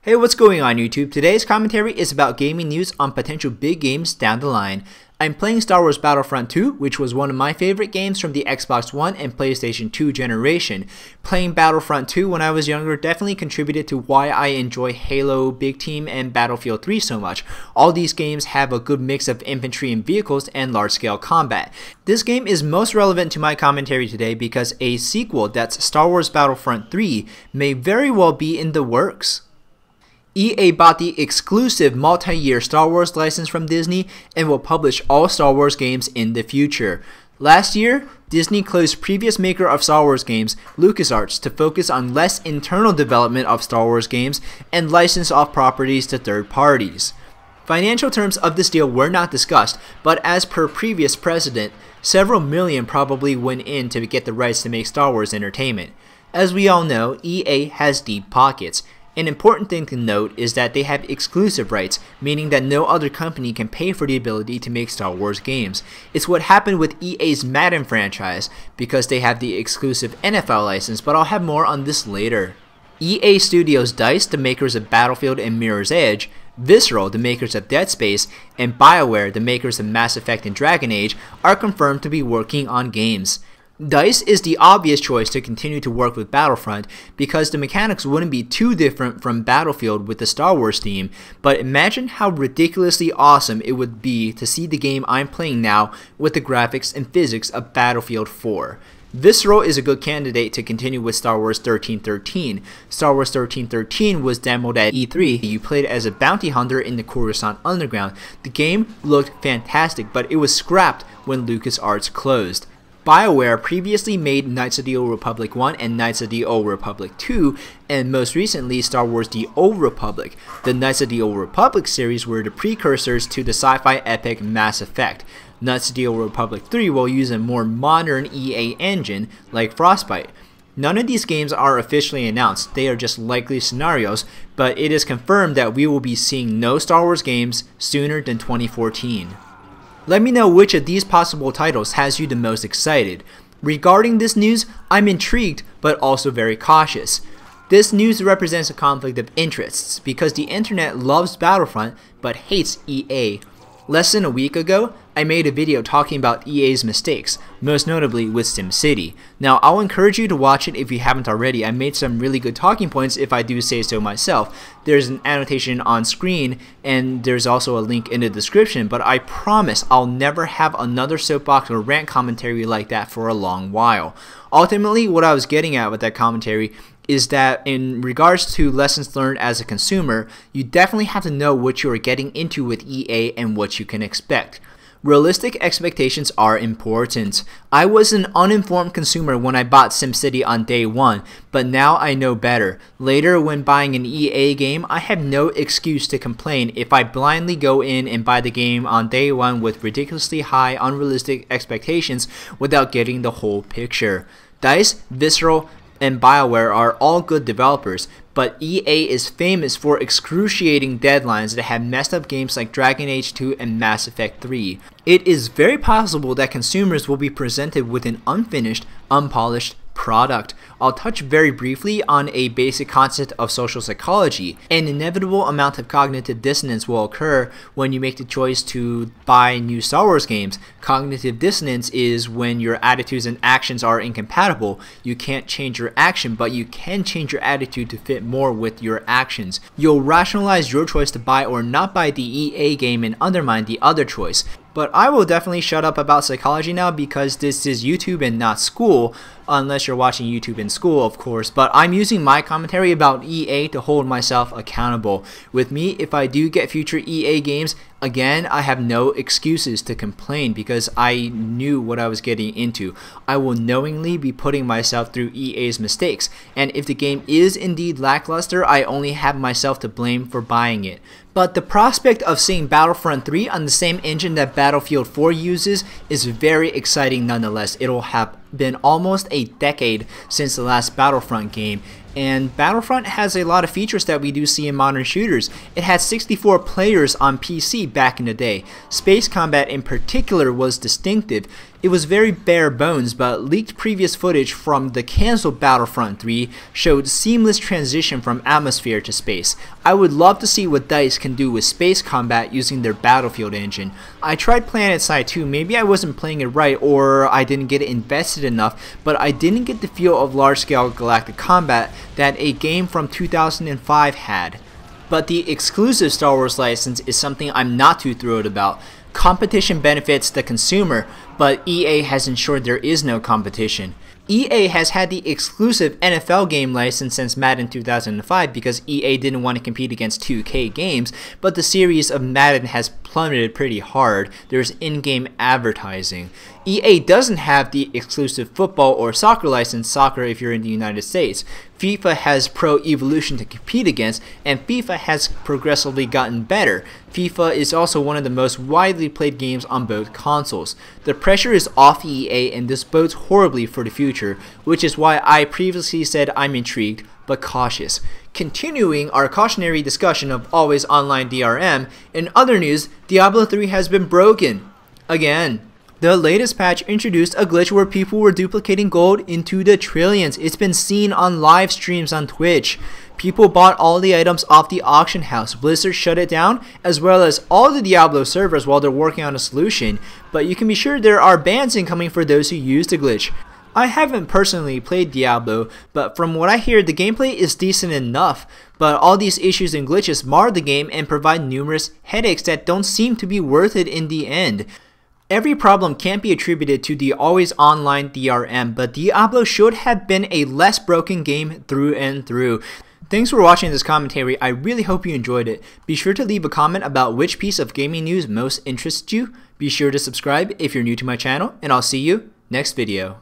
Hey, what's going on YouTube? Today's commentary is about gaming news on potential big games down the line. I'm playing Star Wars Battlefront 2, which was one of my favorite games from the Xbox One and PlayStation 2 generation. Playing Battlefront 2 when I was younger definitely contributed to why I enjoy Halo, Big Team, and Battlefield 3 so much. All these games have a good mix of infantry and vehicles and large-scale combat. This game is most relevant to my commentary today because a sequel that's Star Wars Battlefront 3 may very well be in the works. EA bought the exclusive multi-year Star Wars license from Disney and will publish all Star Wars games in the future. Last year, Disney closed previous maker of Star Wars games, LucasArts, to focus on less internal development of Star Wars games and license off properties to third parties. Financial terms of this deal were not discussed, but as per previous precedent, several million probably went in to get the rights to make Star Wars entertainment. As we all know, EA has deep pockets. An important thing to note is that they have exclusive rights, meaning that no other company can pay for the ability to make Star Wars games. It's what happened with EA's Madden franchise, because they have the exclusive NFL license, but I'll have more on this later. EA Studios DICE, the makers of Battlefield and Mirror's Edge, Visceral, the makers of Dead Space, and BioWare, the makers of Mass Effect and Dragon Age, are confirmed to be working on games. DICE is the obvious choice to continue to work with Battlefront because the mechanics wouldn't be too different from Battlefield with the Star Wars theme, but imagine how ridiculously awesome it would be to see the game I'm playing now with the graphics and physics of Battlefield 4. Visceral is a good candidate to continue with Star Wars 1313. Star Wars 1313 was demoed at E3. You played as a bounty hunter in the Coruscant Underground. The game looked fantastic, but it was scrapped when LucasArts closed. BioWare previously made Knights of the Old Republic 1 and Knights of the Old Republic 2, and most recently Star Wars The Old Republic. The Knights of the Old Republic series were the precursors to the sci-fi epic Mass Effect. Knights of the Old Republic 3 will use a more modern EA engine like Frostbite. None of these games are officially announced, they are just likely scenarios, but it is confirmed that we will be seeing no Star Wars games sooner than 2014. Let me know which of these possible titles has you the most excited. Regarding this news, I'm intrigued but also very cautious. This news represents a conflict of interests because the internet loves Battlefront but hates EA. Less than a week ago, I made a video talking about EA's mistakes, most notably with SimCity. Now, I'll encourage you to watch it if you haven't already. I made some really good talking points if I do say so myself. There's an annotation on screen and there's also a link in the description, but I promise I'll never have another soapbox or rant commentary like that for a long while. Ultimately, what I was getting at with that commentary is that in regards to lessons learned as a consumer, you definitely have to know what you are getting into with EA and what you can expect. Realistic expectations are important. I was an uninformed consumer when I bought SimCity on day one, but now I know better. Later, when buying an EA game, I have no excuse to complain if I blindly go in and buy the game on day one with ridiculously high, unrealistic expectations without getting the whole picture. DICE, Visceral, and BioWare are all good developers, but EA is famous for excruciating deadlines that have messed up games like Dragon Age 2 and Mass Effect 3. It is very possible that consumers will be presented with an unfinished, unpolished product. I'll touch very briefly on a basic concept of social psychology. An inevitable amount of cognitive dissonance will occur when you make the choice to buy new Star Wars games. Cognitive dissonance is when your attitudes and actions are incompatible. You can't change your action, but you can change your attitude to fit more with your actions. You'll rationalize your choice to buy or not buy the EA game and undermine the other choice. But I will definitely shut up about psychology now because this is YouTube and not school, unless you're watching YouTube in school, of course. But I'm using my commentary about EA to hold myself accountable. With me, if I do get future EA games, again, I have no excuses to complain because I knew what I was getting into. I will knowingly be putting myself through EA's mistakes, and if the game is indeed lackluster, I only have myself to blame for buying it. But the prospect of seeing Battlefront 3 on the same engine that Battlefield 4 uses is very exciting nonetheless. It'll have been almost a decade since the last Battlefront game, and Battlefront has a lot of features that we do see in modern shooters. It had 64 players on PC back in the day. Space combat in particular was distinctive. It was very bare bones, but leaked previous footage from the cancelled Battlefront 3 showed seamless transition from atmosphere to space. I would love to see what DICE can do with space combat using their Battlefield engine. I tried PlanetSide 2, maybe I wasn't playing it right or I didn't get invested enough, but I didn't get the feel of large-scale galactic combat that a game from 2005 had. But the exclusive Star Wars license is something I'm not too thrilled about. Competition benefits the consumer, but EA has ensured there is no competition. EA has had the exclusive NFL game license since Madden 2005 because EA didn't want to compete against 2K games, but the series of Madden has plummeted pretty hard. There's in-game advertising. EA doesn't have the exclusive football or soccer license, soccer if you're in the United States. FIFA has Pro Evolution to compete against, and FIFA has progressively gotten better. FIFA is also one of the most widely played games on both consoles. The pressure is off EA and this bodes horribly for the future, which is why I previously said I'm intrigued but cautious. Continuing our cautionary discussion of always online DRM, in other news, Diablo 3 has been broken. Again. The latest patch introduced a glitch where people were duplicating gold into the trillions. It's been seen on live streams on Twitch. People bought all the items off the auction house. Blizzard shut it down, as well as all the Diablo servers while they're working on a solution. But you can be sure there are bans incoming for those who use the glitch. I haven't personally played Diablo, but from what I hear, the gameplay is decent enough. But all these issues and glitches mar the game and provide numerous headaches that don't seem to be worth it in the end. Every problem can't be attributed to the always online DRM, but Diablo should have been a less broken game through and through. Thanks for watching this commentary. I really hope you enjoyed it. Be sure to leave a comment about which piece of gaming news most interests you. Be sure to subscribe if you're new to my channel, and I'll see you next video.